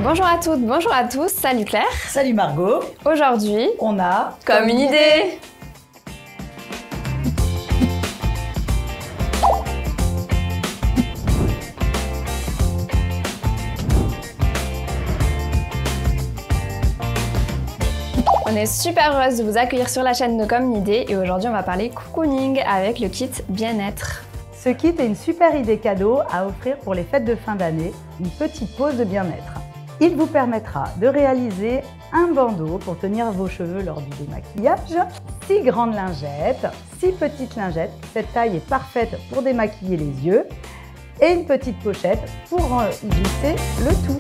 Bonjour à toutes, bonjour à tous, salut Claire. Salut Margot. Aujourd'hui, on a comme une idée. On est super heureuse de vous accueillir sur la chaîne de Comme une idée et aujourd'hui on va parler cocooning avec le kit bien-être. Ce kit est une super idée cadeau à offrir pour les fêtes de fin d'année, une petite pause de bien-être. Il vous permettra de réaliser un bandeau pour tenir vos cheveux lors du démaquillage, 6 grandes lingettes, 6 petites lingettes, cette taille est parfaite pour démaquiller les yeux, et une petite pochette pour y glisser le tout.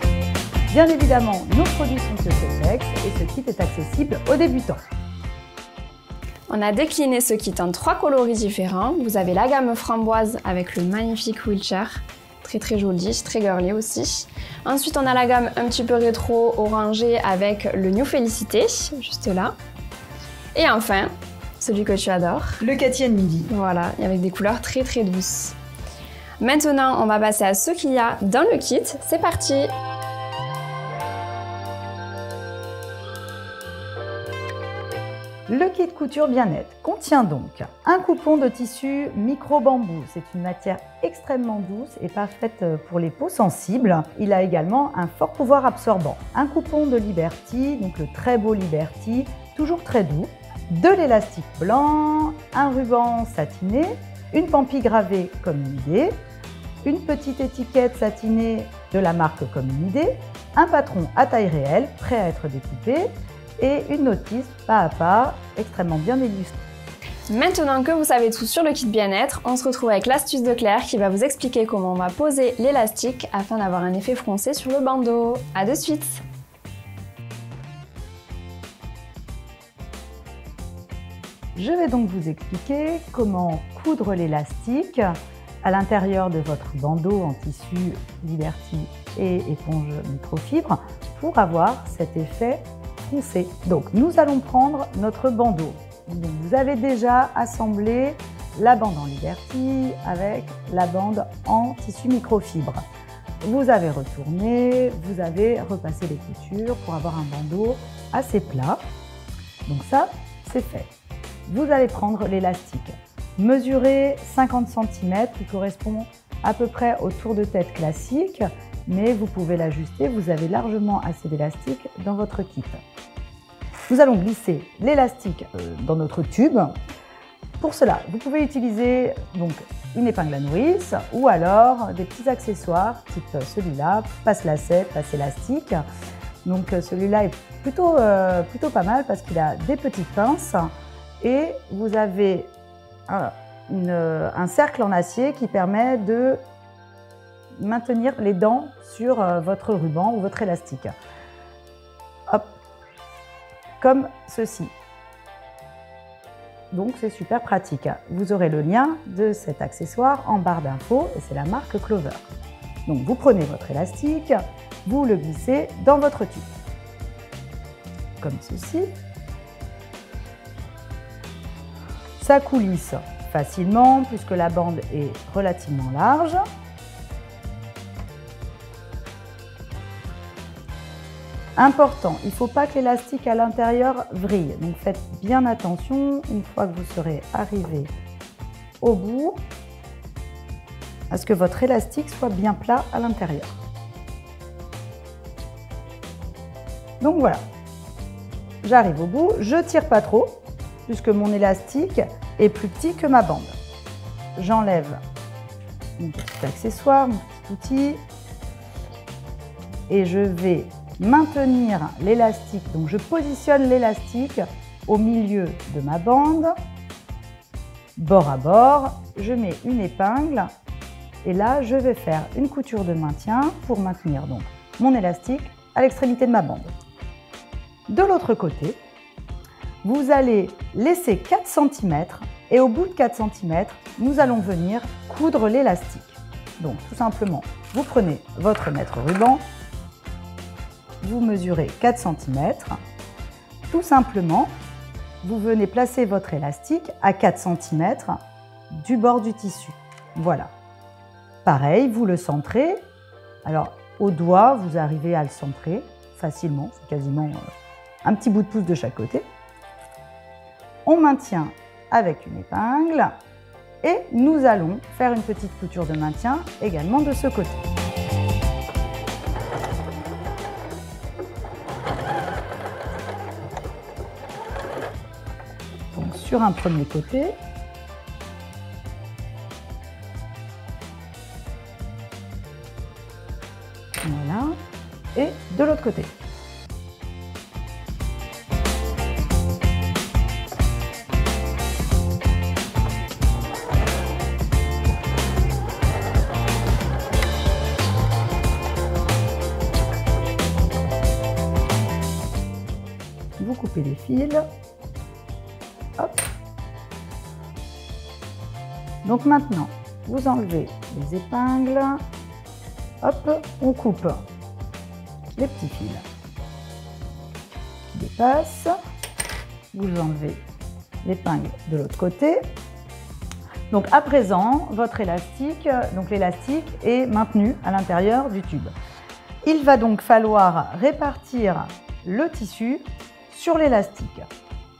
Bien évidemment, nos produits sont Secret et ce kit est accessible aux débutants. On a décliné ce kit en 3 coloris différents. Vous avez la gamme framboise avec le magnifique wheelchair, très joli, très girly aussi. Ensuite, on a la gamme un petit peu rétro orangé avec le New Félicité, juste là. Et enfin, celui que tu adores. Le Cathy and Midi. Voilà, et avec des couleurs très douces. Maintenant, on va passer à ce qu'il y a dans le kit. C'est parti! Le kit couture bien-être contient donc un coupon de tissu micro-bambou. C'est une matière extrêmement douce et parfaite pour les peaux sensibles. Il a également un fort pouvoir absorbant. Un coupon de Liberty, donc le très beau Liberty, toujours très doux. De l'élastique blanc, un ruban satiné, une pampille gravée comme une idée, une petite étiquette satinée de la marque Comme une idée, un patron à taille réelle prêt à être découpé, et une notice pas à pas, extrêmement bien illustrée. Maintenant que vous savez tout sur le kit bien-être, on se retrouve avec l'astuce de Claire qui va vous expliquer comment on va poser l'élastique afin d'avoir un effet froncé sur le bandeau. A de suite! Je vais donc vous expliquer comment coudre l'élastique à l'intérieur de votre bandeau en tissu Liberty et éponge microfibre pour avoir cet effet foncé. Donc nous allons prendre notre bandeau. Donc, vous avez déjà assemblé la bande en Liberty avec la bande en tissu microfibre. Vous avez retourné, vous avez repassé les coutures pour avoir un bandeau assez plat. Donc ça, c'est fait. Vous allez prendre l'élastique. Mesurez 50 cm qui correspond à peu près au tour de tête classique, mais vous pouvez l'ajuster, vous avez largement assez d'élastique dans votre kit. Nous allons glisser l'élastique dans notre tube. Pour cela, vous pouvez utiliser donc une épingle à nourrice ou alors des petits accessoires type celui-là, passe-lacet, passe-élastique. Donc celui-là est plutôt pas mal parce qu'il a des petites pinces et vous avez un cercle en acier qui permet de maintenir les dents sur votre ruban ou votre élastique. Hop, comme ceci. Donc c'est super pratique. Vous aurez le lien de cet accessoire en barre d'infos et c'est la marque Clover. Donc vous prenez votre élastique, vous le glissez dans votre tube. Comme ceci. Ça coulisse facilement puisque la bande est relativement large. Important, il ne faut pas que l'élastique à l'intérieur vrille, donc faites bien attention une fois que vous serez arrivé au bout à ce que votre élastique soit bien plat à l'intérieur. Donc voilà, j'arrive au bout, je ne tire pas trop puisque mon élastique est plus petit que ma bande. J'enlève mon petit accessoire, mon petit outil et je vais maintenir l'élastique, donc je positionne l'élastique au milieu de ma bande, bord à bord, je mets une épingle et là je vais faire une couture de maintien pour maintenir donc mon élastique à l'extrémité de ma bande. De l'autre côté, vous allez laisser 4 cm et au bout de 4 cm, nous allons venir coudre l'élastique. Donc tout simplement, vous prenez votre mètre ruban, vous mesurez 4 cm. Tout simplement, vous venez placer votre élastique à 4 cm du bord du tissu. Voilà. Pareil, vous le centrez. Alors, au doigt, vous arrivez à le centrer facilement, c'est quasiment un petit bout de pouce de chaque côté. On maintient avec une épingle et nous allons faire une petite couture de maintien également de ce côté. Donc sur un premier côté, voilà, et de l'autre côté. Vous coupez les fils. Hop. Donc maintenant, vous enlevez les épingles. Hop, on coupe les petits fils qui dépassent. Vous enlevez l'épingle de l'autre côté. Donc à présent, votre élastique, donc l'élastique est maintenu à l'intérieur du tube. Il va donc falloir répartir le tissu sur l'élastique.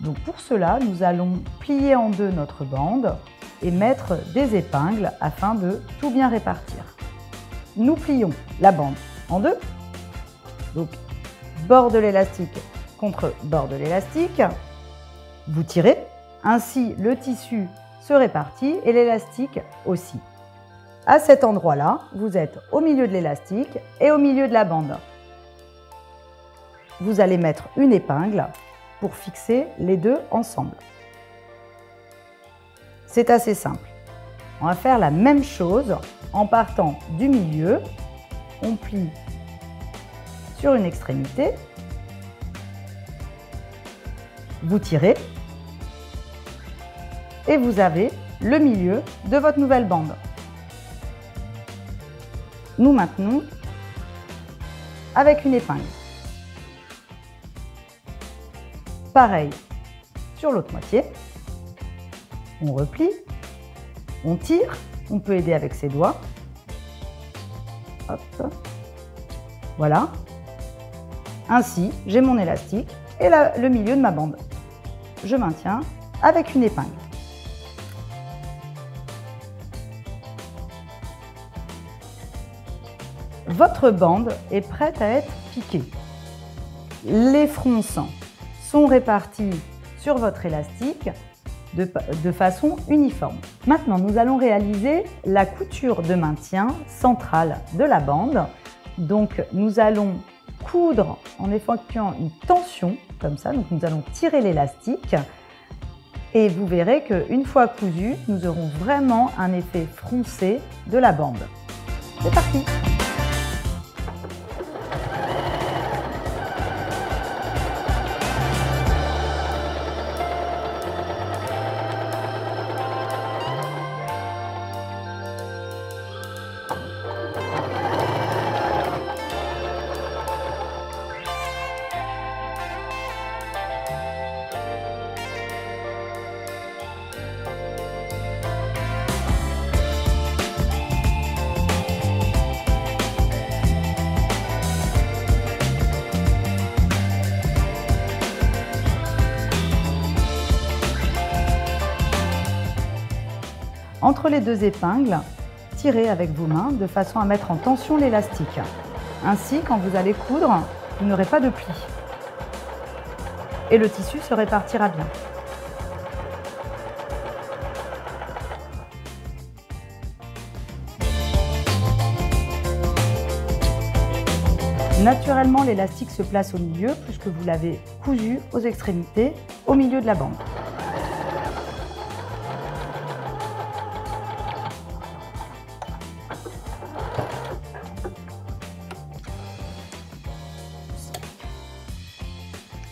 Donc pour cela, nous allons plier en deux notre bande et mettre des épingles afin de tout bien répartir. Nous plions la bande en deux, donc bord de l'élastique contre bord de l'élastique. Vous tirez, ainsi le tissu se répartit et l'élastique aussi. À cet endroit-là, vous êtes au milieu de l'élastique et au milieu de la bande. Vous allez mettre une épingle pour fixer les deux ensemble. C'est assez simple. On va faire la même chose en partant du milieu. On plie sur une extrémité. Vous tirez et vous avez le milieu de votre nouvelle bande. Nous maintenons avec une épingle. Pareil sur l'autre moitié. On replie, on tire, on peut aider avec ses doigts. Hop. Voilà. Ainsi, j'ai mon élastique et le milieu de ma bande. Je maintiens avec une épingle. Votre bande est prête à être piquée. Les fronces sont répartis sur votre élastique de façon uniforme. Maintenant, nous allons réaliser la couture de maintien centrale de la bande. Donc, nous allons coudre en effectuant une tension, comme ça. Donc, nous allons tirer l'élastique et vous verrez qu'une fois cousu, nous aurons vraiment un effet froncé de la bande. C'est parti! Entre les deux épingles, tirez avec vos mains de façon à mettre en tension l'élastique. Ainsi, quand vous allez coudre, vous n'aurez pas de pli. Et le tissu se répartira bien. Naturellement, l'élastique se place au milieu puisque vous l'avez cousu aux extrémités, au milieu de la bande.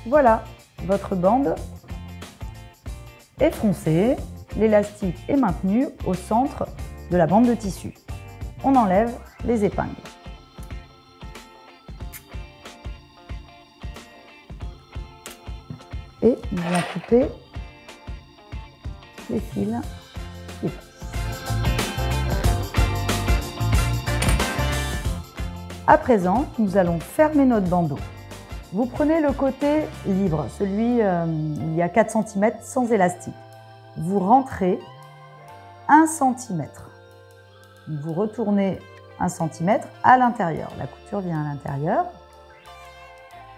Voilà, votre bande est froncée, l'élastique est maintenu au centre de la bande de tissu. On enlève les épingles. Et nous allons couper les fils qui passent. À présent, nous allons fermer notre bandeau. Vous prenez le côté libre, celui il y a 4 cm sans élastique. Vous rentrez 1 cm. Vous retournez 1 cm à l'intérieur. La couture vient à l'intérieur.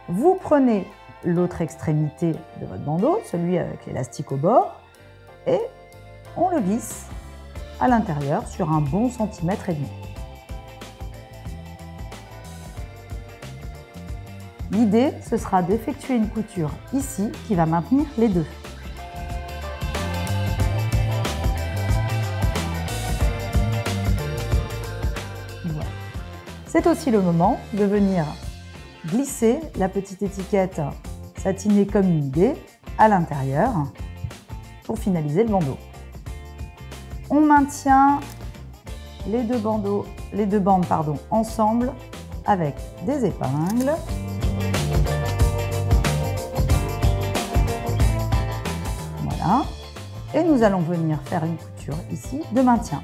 Vous prenez l'autre extrémité de votre bandeau, celui avec l'élastique au bord, et on le glisse à l'intérieur sur un bon centimètre et demi. L'idée, ce sera d'effectuer une couture ici qui va maintenir les deux. Voilà. C'est aussi le moment de venir glisser la petite étiquette satinée comme une idée à l'intérieur pour finaliser le bandeau. On maintient les deux bandes ensemble avec des épingles. Voilà. Et nous allons venir faire une couture ici de maintien.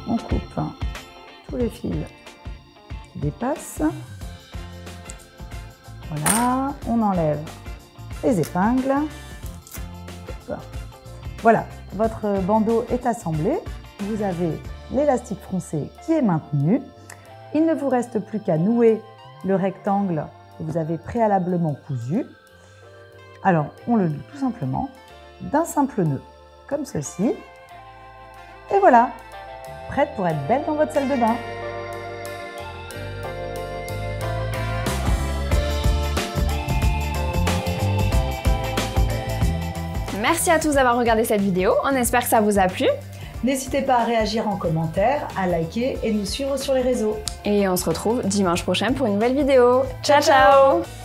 On coupe tous les fils qui dépassent. Voilà, on enlève les épingles. Voilà, votre bandeau est assemblé. Vous avez l'élastique froncé qui est maintenu. Il ne vous reste plus qu'à nouer le rectangle que vous avez préalablement cousu. Alors, on le noue tout simplement d'un simple nœud, comme ceci. Et voilà, prête pour être belle dans votre salle de bain. Merci à tous d'avoir regardé cette vidéo, on espère que ça vous a plu. N'hésitez pas à réagir en commentaire, à liker et nous suivre sur les réseaux. Et on se retrouve dimanche prochain pour une nouvelle vidéo. Ciao ciao!